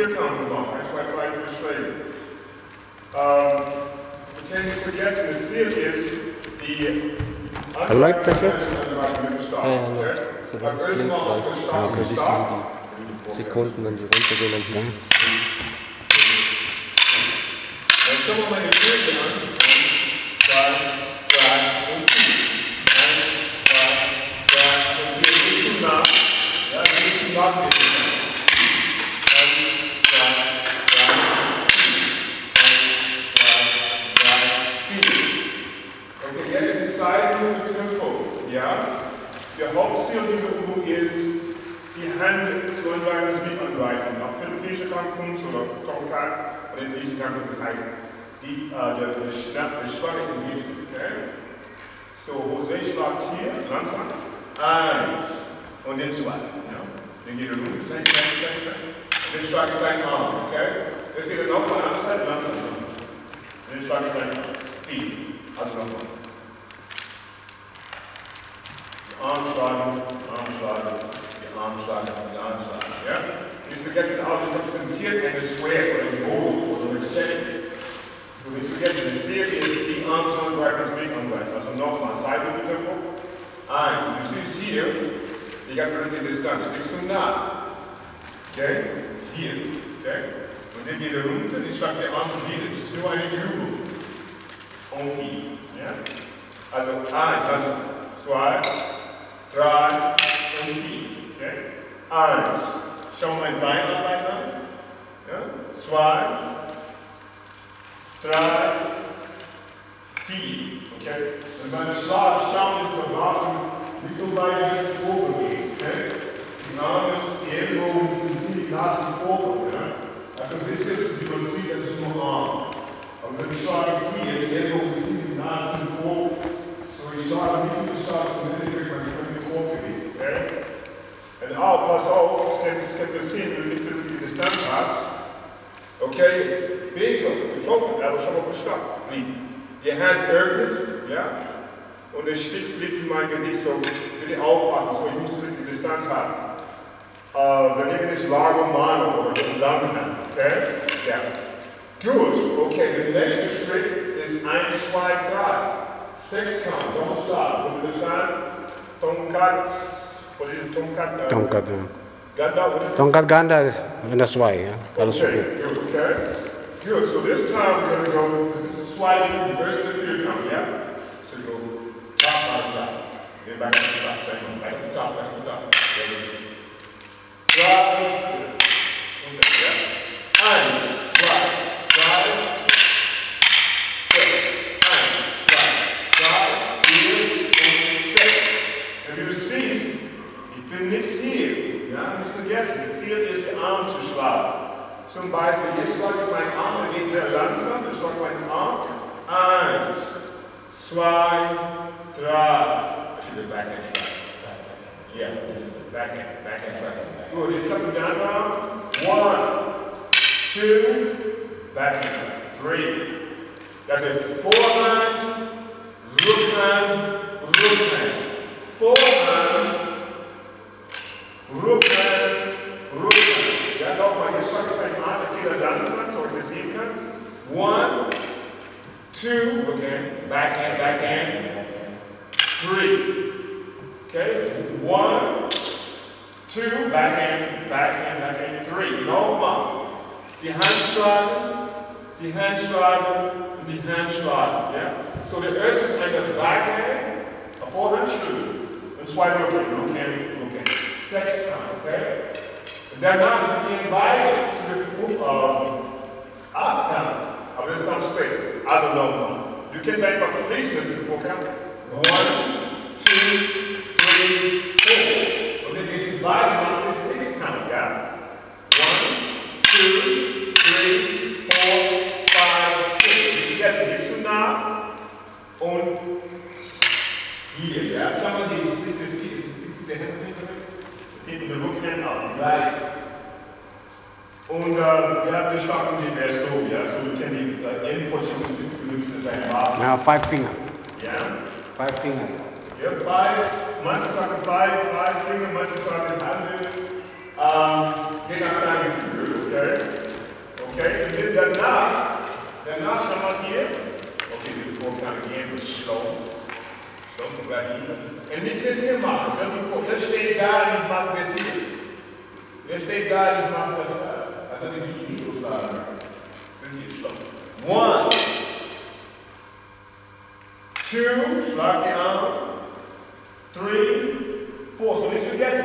Vierkant gemacht. 1, 2, 3, 4 Schläge. Wir können nicht vergessen, das Ziel ist, die läuft das jetzt? Ja, läuft. Solange es blinkt, läuft. Ja, aber siehst du die Sekunden, wenn sie runtergehen, dann siehst du es. Dann schauen wir mal die Vierchen an. 1, 2, 3 und 4. 1, 2, 3 und 4. Ein bisschen nach. Ja, ein bisschen nach. 1, 2, 3, 4. 1, 2, 3, 4. Okay, jetzt ist die Zeit nur mit Tempo. Ja? Der Hauptziel dieser Übung ist, die Hände zu angreifen und nicht angreifen. Auf philippinische Kampfkunst oder Tonkat oder in griechischen Kampfkunst, das heißt, der Schlag in die Luft. Okay? So, Jose schlagt hier, langsam. 1 und den 2. Ja? Dann geht er runter, und den Schlag ist sein Arm. Okay? Jetzt geht er nochmal an, langsam. Und den Schlag ist sein Arm. 4. Also nochmal. Arm schlagen, die Arm schlagen, ja? Nicht vergessen auch, das repräsentiert eine Schwere oder ein Bogen oder eine Schelle. So, nicht vergessen, das Ziel ist, die Arm zu angreifen und nicht angreifen. Also nochmal, Seite mit Tempo. 1, du siehst hier, ich habe die Distanz, nicht so nah. Okay? Hier, okay? Und dann geht er runter, ich schlage den Arm wieder. Das ist nur eine Übung. Und 4, ja? Also 1, 2, 3 und 4. Okay? 1. Schau mein Bein an. Ja? 2, 3, 4. Okay? Und beim Schlag schauen wir uns mal wie so weit die oben gehen. Okay? Die Arme, die Ellbogen sind ziemlich nah zum oben. Ja? Also ein bisschen, wie man sieht, das ist nur Arm. Aber wenn ich schlage hier, die Ellbogen sind ziemlich nah zum oben. So ich schlage nicht nur stark zum Mittelweg, weil ich kann den Korb bewegen. Okay? Und auch, pass auf, es kann passieren, wenn du nicht wirklich die Distanz hast. Okay, Bingo, getroffen, aber schon mal gestoppt, fliegen. Die Hand öffnet, ja, und der Stich fliegt in mein Gesicht, so bitte aufpassen, so ich muss wirklich die Distanz haben. Wenn ich nicht Lago Mano oder den langen Hand, okay? Ja. Gut, okay, der nächste Schritt ist 1, 2, 3. 6 Count, don't stop. What do you understand? Tonkat, what is it? Tonkat, Ganda, Tonkat Ganda in the sway, yeah? Okay, good, okay? Good, so this time we're going to go, this is sliding, reverse the fear count, yeah? So you go top, bottom, top. Then back to the top, same one, back to the top, back to the top. Slide, yeah? 1, slide, slide, 6, 1, slide, slide, 4, 6. And you see, ich bin nicht hier, ja? Nicht vergessen, das Ziel ist, die Arme zu schlagen. Zum Beispiel, jetzt schlage ich meinen Arm, der geht sehr langsam, ich schlage meinen Arm. 1, 2, 3. I should have backhand shot. Yeah, this is a backhand shot. Good, you come down now. 1, 2, backhand shot. 3. That's a forehand, rookhand, rookhand. Forehand, rookhand, rookhand. Ja, nochmal, jetzt schlage ich meinen Arm, das geht langsam, so ich das sehen kann. 1, 2, okay, backhand, 3. Okay, 1, 2, backhand, 3. Nochmal. Die Hand schlagen, die Hand schlagen und die Hand schlagen. Ja? So, der erste ist eine Backhand, eine Vorhandschlag, und 2 Rückhand. 6 okay? Und danach gehen beide zu der Abkant. Aber das kommt später. Also nochmal. Du kannst einfach fließen mit dem Vorkant. 1, 2, 3, 4. Und dann gehst du beide mal bis 6 Count, ja? 1, 2, 3, 4, 5, 6. Nicht vergessen, nicht zu nah. Und hier, ja? Schau mal, hier ist der Hände hinten der Rückhand ab, gleich. Und wir haben den Schlag ungefähr so, ja? So, du kennst die Innenposition benutzen, dein Bart. Now 5 finger. Ja? 5 finger. Ja, 5, manche sagen 5 Finger, manche sagen Handel. Je nach deinem Gefühl. okay? Okay, und dann danach schau mal hier. Okay, before we come again, but slow. Slow to back in. Und nicht das hier machen, stell dir vor, jetzt steht da und ich mache das hier. Jetzt steht da und ich mache das da. Also die Mikros da. Dann hier slow. 1, 2, schlag die Arme. 3, 4. So nicht vergessen,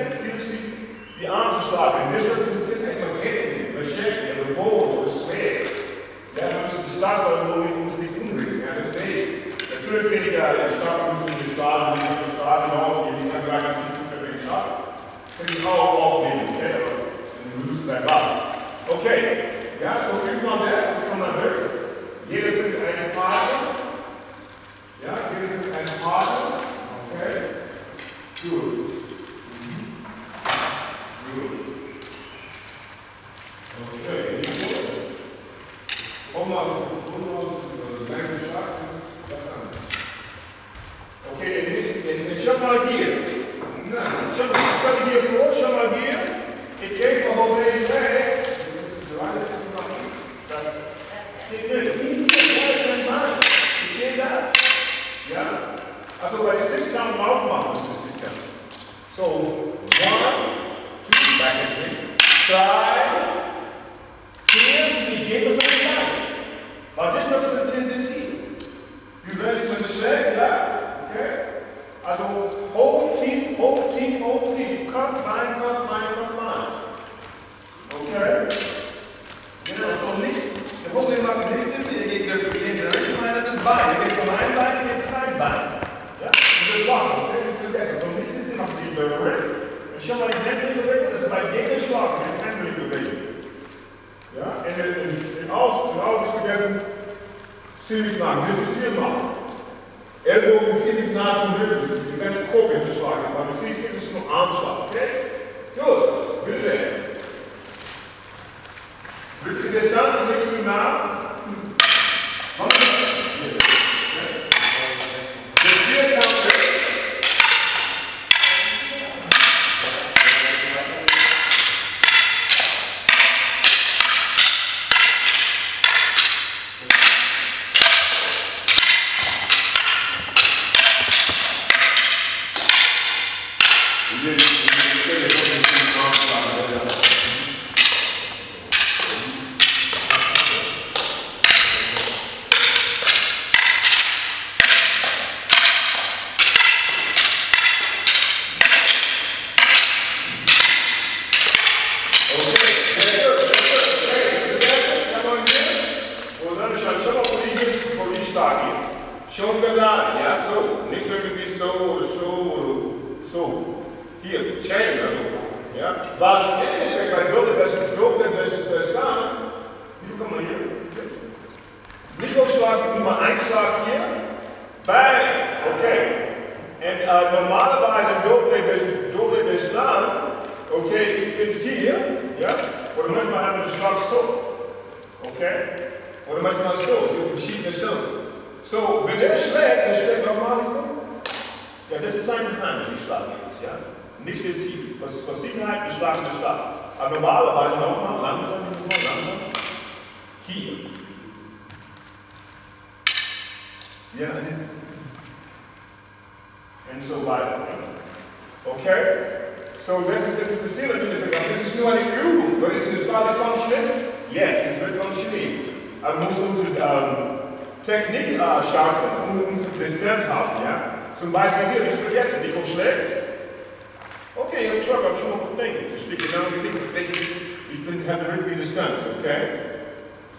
die Arme zu schlagen. Das ist etwas vergessen. Das steht in der Boden, das ist schwer. Ja, man muss die Startbahn, wo wir uns nicht umbringen. Ja, das ist nicht. Natürlich bin ich da, der Start muss nicht starten, die Straßen aufgeben, ich kann gleich nicht gut für den Start. Kann ich auch aufnehmen, okay? Aber dann müssen Sie machen. Okay, ja, so übt man das, so kann man durch. Jeder findet eine Pause. Ja, jeder findet eine Pause. Okay, gut. Gut. Okay, okay, schau mal hier. Nein, schau mal hier vor, schau mal hier. Ich gehe mal auf den Weg. Das ist gerade zu machen. Ich gehe da. Ja? Also bei Six-Count aufmachen, das ist Six-Count. So, 1, 2, back in 3. Die geht es nicht lang. Aber das ist das Tendency. Du wirst mit Schlägen, ja? Okay? Also hoch, tief, hoch, tief, hoch, tief. Kommt rein, kommt rein, kommt rein. Okay? Genau, so nichts. Der Problem macht nichts, ist, ihr geht direkt rein in das Bein. Ihr geht von einem Bein, ihr geht kein Bein. Ja? Und wir blocken, okay? Nicht vergessen. So nichts ist, ihr macht die Bewegung. Und schon mal die Bewegung, das ist bei jedem Schlag, wenn keine Bewegung. Ja, in Aus nicht vergessen, ziemlich nah, ein bisschen viel machen. Ellbogen ziemlich nah zum Hügel, die ganze Gruppe hinterschlagen, weil du siehst, das ist nur Armschlag, okay? Gut, bitte. Mit der Distanz nicht zu nah. Der Vierkampf. Schon geladen, ja, so. Nicht irgendwie so oder so oder so. Hier, Chain oder so. Ja? Weil im Endeffekt bei Doppel Star, komm mal hier. Mikroschlag, Nummer 1 Schlag hier. Bang! Okay. Und normalerweise Doppel Star, okay, ich bin hier, ja? Oder manchmal haben wir den Schlag so. Okay? Oder manchmal so, für verschiedene so. So, wenn er schlägt normal. Ja, das ist seine Hand, die schlagen jetzt, ja. Nicht für Sie, für Sicherheit, wir schlagen den Schlag. Aber normalerweise nochmal langsam. Hier. Ja, und so weiter. Okay? So, das ist das Ziel, das ist nur eine Übung. But is it really functioning? Yes, es wird funktionieren. Aber wir müssen unsere Technik schärfen und unsere Distanz haben, ja? Zum Beispiel hier, nicht vergessen, Nico schlägt. Okay, ich habe schon mal gedacht. Ich spiele genau wie ich habe eine richtige Distanz, okay?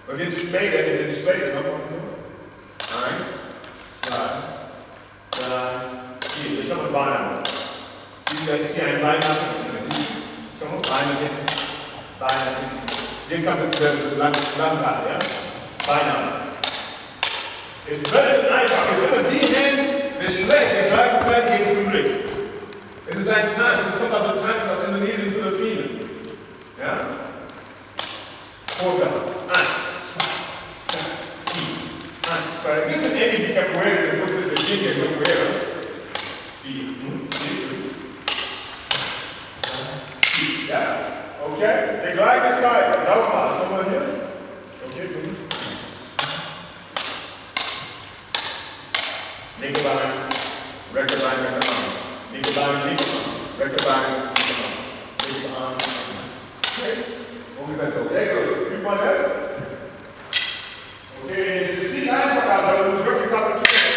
Und jetzt später noch. 1, 2, 3, 4. Ich habe ein Bein an. Jetzt hier ein Bein an. Schau mal, Bein an. Den kann man lang halten, ja? Bein an. Es ist völlig einfach. Es ist immer die Hände, der schlägt, der gleichen Zeit geht zum Blick. Es ist ein Tanz, es kommt aus dem Tanz aus Indonesien, Philippinen. Ja? Vorgang. 1, 2, 3, 4. 1, 2. Ein bisschen ähnlich wie Capoeira, der Fuß ist der Schiene, Capoeira. 4, 5, 6, 7. Ja? Okay? The glide is side. Down, someone here. Okay, good. Nickel line, record line, record line. Nickel line, record line, nickel line. Okay? Vamos ver essa ideia. Me parece? Okay, se dá para casa, vamos ver o que está acontecendo.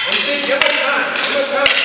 Vamos ter que levantar, levantar.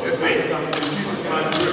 This makes something.